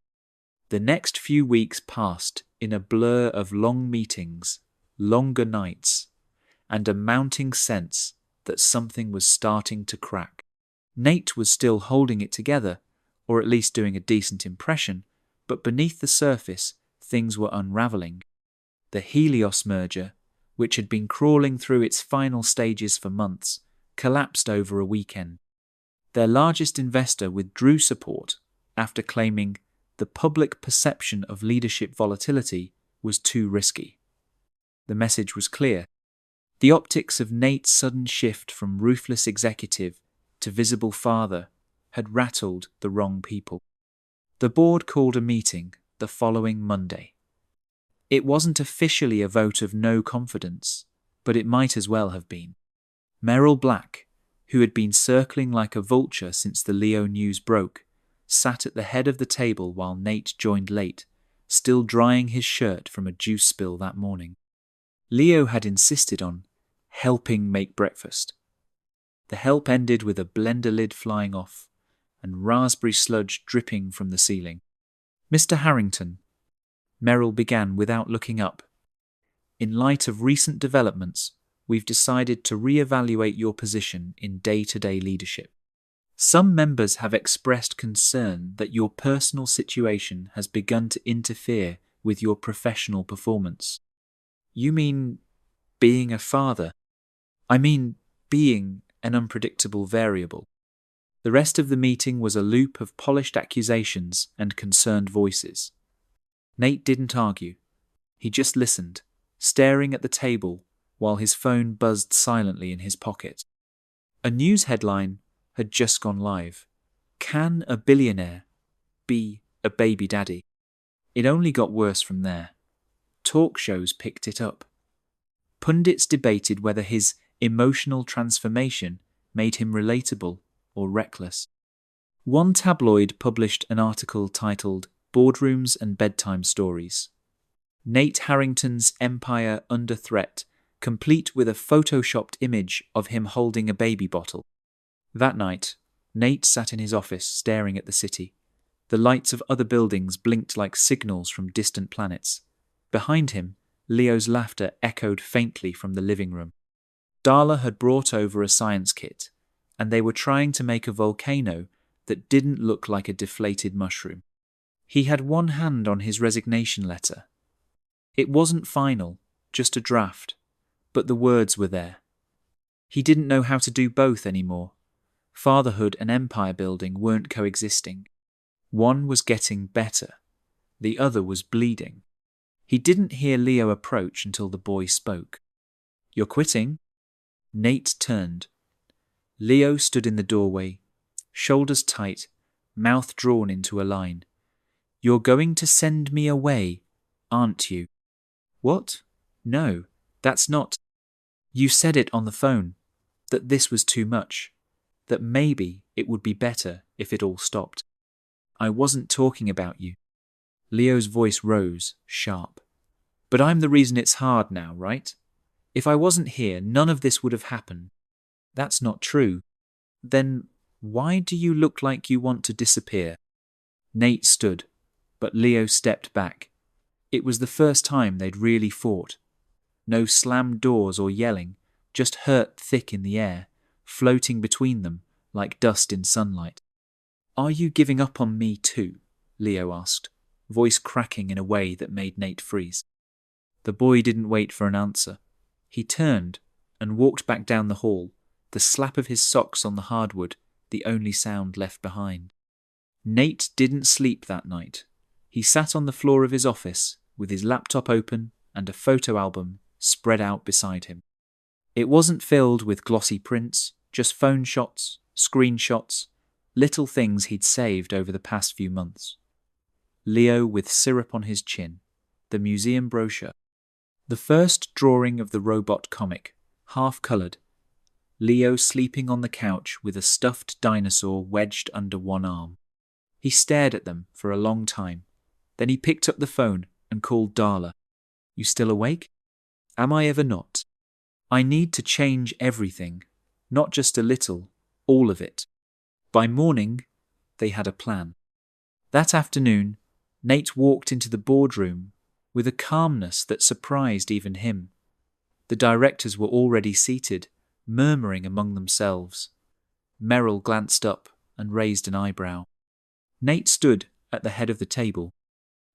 The next few weeks passed in a blur of long meetings, longer nights, and a mounting sense that something was starting to crack. Nate was still holding it together, or at least doing a decent impression, but beneath the surface, things were unraveling. The Helios merger, which had been crawling through its final stages for months, collapsed over a weekend. Their largest investor withdrew support after claiming the public perception of leadership volatility was too risky. The message was clear. The optics of Nate's sudden shift from ruthless executive to visible father had rattled the wrong people. The board called a meeting the following Monday. It wasn't officially a vote of no confidence, but it might as well have been. Merrill Black, who had been circling like a vulture since the Leo news broke, sat at the head of the table while Nate joined late, still drying his shirt from a juice spill that morning. Leo had insisted on helping make breakfast. The help ended with a blender lid flying off and raspberry sludge dripping from the ceiling. "Mr. Harrington," Merrill began without looking up, "in light of recent developments, we've decided to re-evaluate your position in day-to-day leadership. Some members have expressed concern that your personal situation has begun to interfere with your professional performance." "You mean being a father?" "I mean being an unpredictable variable." The rest of the meeting was a loop of polished accusations and concerned voices. Nate didn't argue. He just listened, staring at the table while his phone buzzed silently in his pocket. A news headline had just gone live. "Can a billionaire be a baby daddy?" It only got worse from there. Talk shows picked it up. Pundits debated whether his emotional transformation made him relatable or reckless. One tabloid published an article titled "Boardrooms and Bedtime Stories." Nate Harrington's empire under threat, complete with a photoshopped image of him holding a baby bottle. That night, Nate sat in his office staring at the city. The lights of other buildings blinked like signals from distant planets. Behind him, Leo's laughter echoed faintly from the living room. Darla had brought over a science kit, and they were trying to make a volcano that didn't look like a deflated mushroom. He had one hand on his resignation letter. It wasn't final, just a draft, but the words were there. He didn't know how to do both anymore. Fatherhood and empire building weren't coexisting. One was getting better. The other was bleeding. He didn't hear Leo approach until the boy spoke. "You're quitting?" Nate turned. Leo stood in the doorway, shoulders tight, mouth drawn into a line. "You're going to send me away, aren't you?" "What? No, that's not—" "You said it on the phone, that this was too much, that maybe it would be better if it all stopped." "I wasn't talking about you." Leo's voice rose, sharp. "But I'm the reason it's hard now, right? If I wasn't here, none of this would have happened." "That's not true." "Then why do you look like you want to disappear?" Nate stood, but Leo stepped back. It was the first time they'd really fought. No slammed doors or yelling, just hurt thick in the air, floating between them like dust in sunlight. "Are you giving up on me too?" Leo asked, voice cracking in a way that made Nate freeze. The boy didn't wait for an answer. He turned and walked back down the hall, the slap of his socks on the hardwood the only sound left behind. Nate didn't sleep that night. He sat on the floor of his office with his laptop open and a photo album spread out beside him. It wasn't filled with glossy prints, just phone shots, screenshots, little things he'd saved over the past few months. Leo with syrup on his chin, the museum brochure, the first drawing of the robot comic, half-coloured, Leo sleeping on the couch with a stuffed dinosaur wedged under one arm. He stared at them for a long time. Then he picked up the phone and called Darla. "You still awake?" "Am I ever not? I need to change everything, not just a little, all of it." By morning, they had a plan. That afternoon, Nate walked into the boardroom with a calmness that surprised even him. The directors were already seated, murmuring among themselves. Merrill glanced up and raised an eyebrow. Nate stood at the head of the table.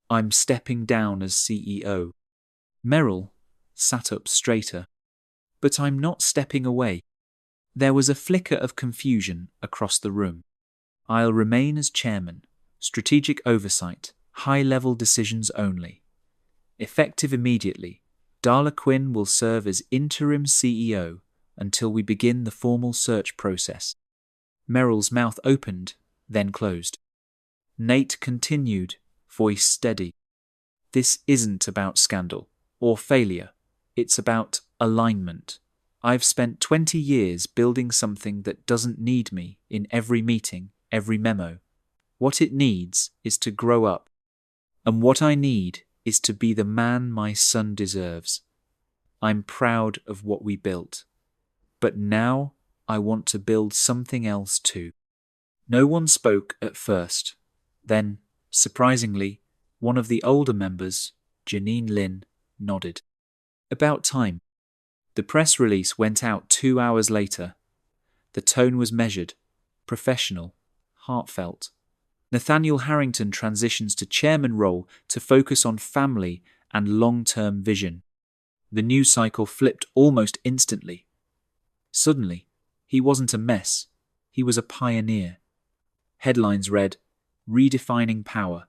"I'm stepping down as CEO. Merrill sat up straighter. "But I'm not stepping away." There was a flicker of confusion across the room. "I'll remain as chairman. Strategic oversight. High-level decisions only. Effective immediately, Darla Quinn will serve as interim CEO until we begin the formal search process." Merrill's mouth opened, then closed. Nate continued, voice steady. "This isn't about scandal or failure. It's about alignment. I've spent 20 years building something that doesn't need me in every meeting, every memo. What it needs is to grow up. And what I need is to be the man my son deserves. I'm proud of what we built. But now I want to build something else too." No one spoke at first. Then, surprisingly, one of the older members, Janine Lynn, nodded. "About time." The press release went out 2 hours later. The tone was measured, professional, heartfelt. Nathaniel Harrington transitions to chairman role to focus on family and long-term vision. The news cycle flipped almost instantly. Suddenly, he wasn't a mess. He was a pioneer. Headlines read, "Redefining Power.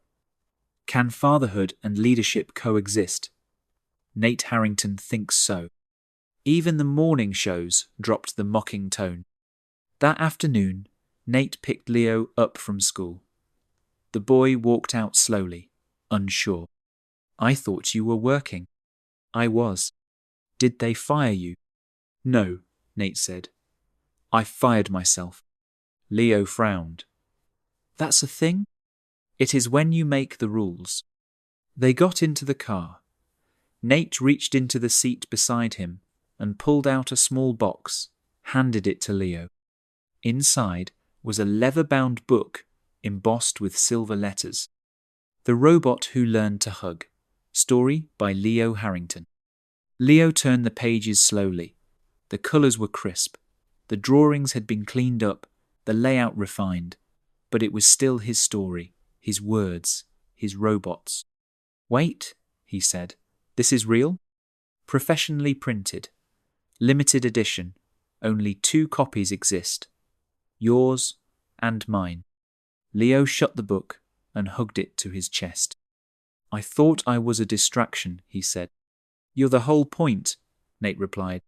Can fatherhood and leadership coexist? Nate Harrington thinks so." Even the morning shows dropped the mocking tone. That afternoon, Nate picked Leo up from school. The boy walked out slowly, unsure. "I thought you were working." "I was." "Did they fire you?" "No," Nate said. "I fired myself." Leo frowned. "That's a thing?" "It is when you make the rules." They got into the car. Nate reached into the seat beside him and pulled out a small box, handed it to Leo. Inside was a leather-bound book embossed with silver letters. "The Robot Who Learned to Hug." Story by Leo Harrington. Leo turned the pages slowly. The colours were crisp. The drawings had been cleaned up, the layout refined. But it was still his story, his words, his robots. "Wait," he said. "This is real?" "Professionally printed. Limited edition. Only 2 copies exist. Yours and mine." Leo shut the book and hugged it to his chest. "I thought I was a distraction," he said. "You're the whole point," Nate replied.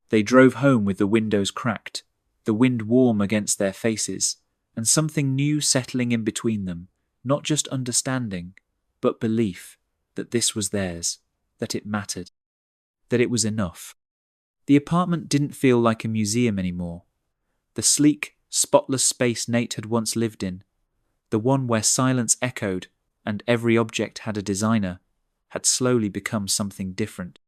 They drove home with the windows cracked, the wind warm against their faces, and something new settling in between them, not just understanding, but belief that this was theirs, that it mattered, that it was enough. The apartment didn't feel like a museum anymore. The sleek, spotless space Nate had once lived in, the one where silence echoed and every object had a designer, had slowly become something different.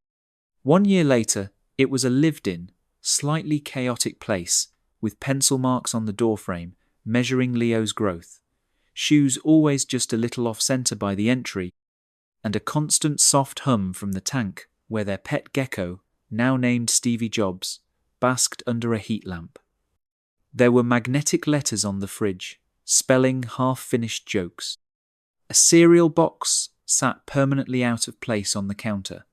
1 year later, it was a lived-in, slightly chaotic place, with pencil marks on the doorframe, measuring Leo's growth, shoes always just a little off-center by the entry, and a constant soft hum from the tank where their pet gecko, now named Stevie Jobs, basked under a heat lamp. There were magnetic letters on the fridge, spelling half-finished jokes. A cereal box sat permanently out of place on the counter.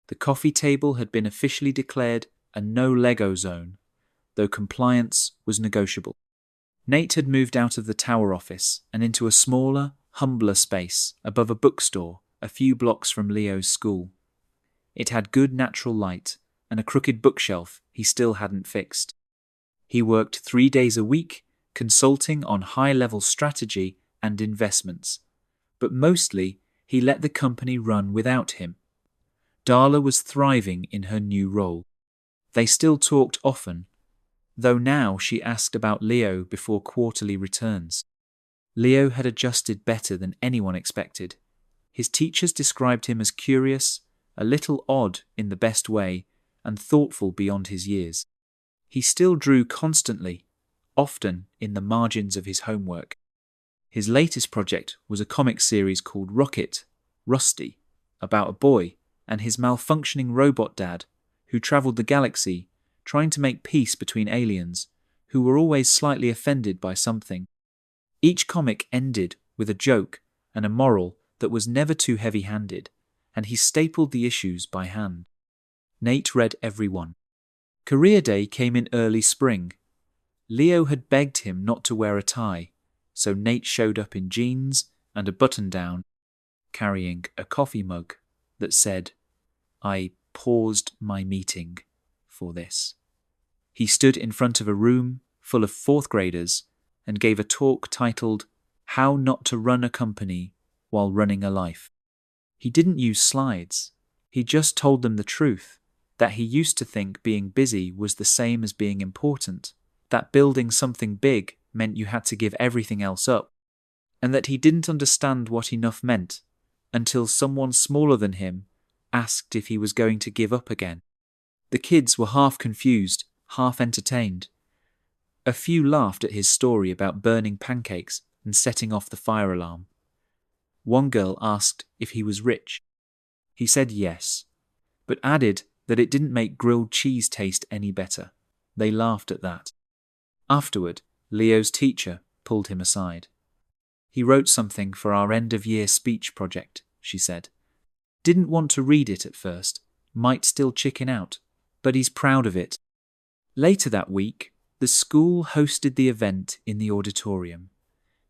The The coffee table had been officially declared a no-Lego zone, though compliance was negotiable. Nate had moved out of the tower office and into a smaller, humbler space above a bookstore a few blocks from Leo's school. It had good natural light and a crooked bookshelf he still hadn't fixed. He worked 3 days a week, consulting on high-level strategy and investments, but mostly he let the company run without him. Darla was thriving in her new role. They still talked often, though now she asked about Leo before quarterly returns. Leo had adjusted better than anyone expected. His teachers described him as curious, a little odd in the best way, and thoughtful beyond his years. He still drew constantly, often in the margins of his homework. His latest project was a comic series called Rocket, Rusty, about a boy and his malfunctioning robot dad who travelled the galaxy trying to make peace between aliens who were always slightly offended by something. Each comic ended with a joke and a moral that was never too heavy-handed, and he stapled the issues by hand. Nate read every one. Career Day came in early spring. Leo had begged him not to wear a tie, so Nate showed up in jeans and a button-down, carrying a coffee mug that said, "I paused my meeting for this." He stood in front of a room full of fourth graders and gave a talk titled "How Not to Run a Company While Running a Life." He didn't use slides. He just told them the truth, that he used to think being busy was the same as being important, that building something big meant you had to give everything else up, and that he didn't understand what enough meant until someone smaller than him asked if he was going to give up again. The kids were half confused, half entertained. A few laughed at his story about burning pancakes and setting off the fire alarm. One girl asked if he was rich. He said yes, but added that it didn't make grilled cheese taste any better. They laughed at that. Afterward, Leo's teacher pulled him aside. "He wrote something for our end-of-year speech project," she said. "Didn't want to read it at first, might still chicken out, but he's proud of it." Later that week, the school hosted the event in the auditorium.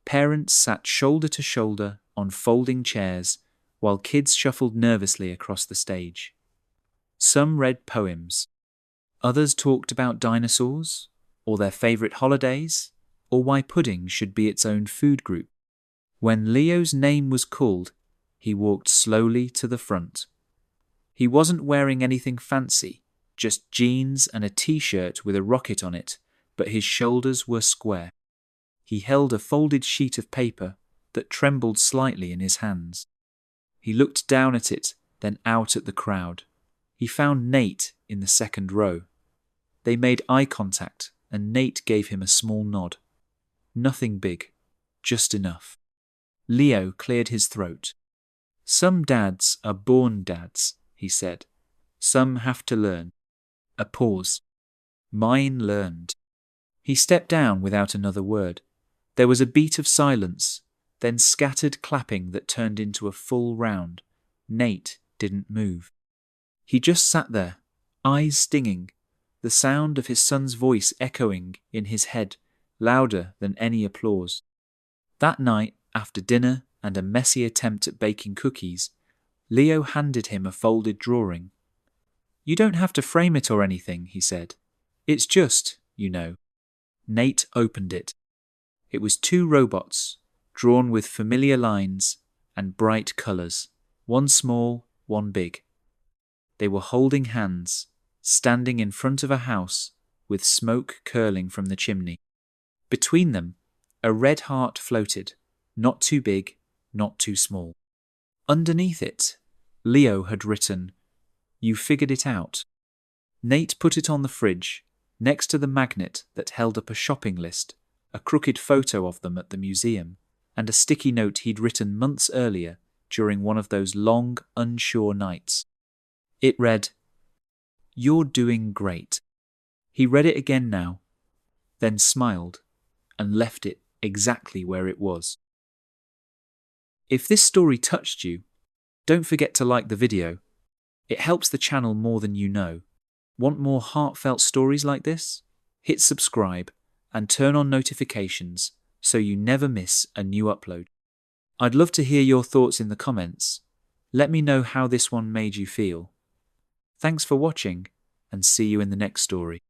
Parents sat shoulder to shoulder on folding chairs while kids shuffled nervously across the stage. Some read poems. Others talked about dinosaurs, or their favourite holidays, or why pudding should be its own food group. When Leo's name was called, he walked slowly to the front. He wasn't wearing anything fancy, just jeans and a t-shirt with a rocket on it, but his shoulders were square. He held a folded sheet of paper that trembled slightly in his hands. He looked down at it, then out at the crowd. He found Nate in the second row. They made eye contact, and Nate gave him a small nod. Nothing big, just enough. Leo cleared his throat. "Some dads are born dads," he said. "Some have to learn." A pause. "Mine learned." He stepped down without another word. There was a beat of silence, then scattered clapping that turned into a full round. Nate didn't move. He just sat there, eyes stinging, the sound of his son's voice echoing in his head, louder than any applause. That night, after dinner and a messy attempt at baking cookies, Leo handed him a folded drawing. "You don't have to frame it or anything," he said. "It's just, you know." Nate opened it. It was 2 robots, drawn with familiar lines and bright colours, one small, one big. They were holding hands, standing in front of a house with smoke curling from the chimney. Between them, a red heart floated, not too big, not too small. Underneath it, Leo had written, "You figured it out." Nate put it on the fridge, next to the magnet that held up a shopping list, a crooked photo of them at the museum, and a sticky note he'd written months earlier during one of those long, unsure nights. It read, "You're doing great." He read it again now, then smiled and left it exactly where it was. If this story touched you, don't forget to like the video. It helps the channel more than you know. Want more heartfelt stories like this? Hit subscribe and turn on notifications so you never miss a new upload. I'd love to hear your thoughts in the comments. Let me know how this one made you feel. Thanks for watching, and see you in the next story.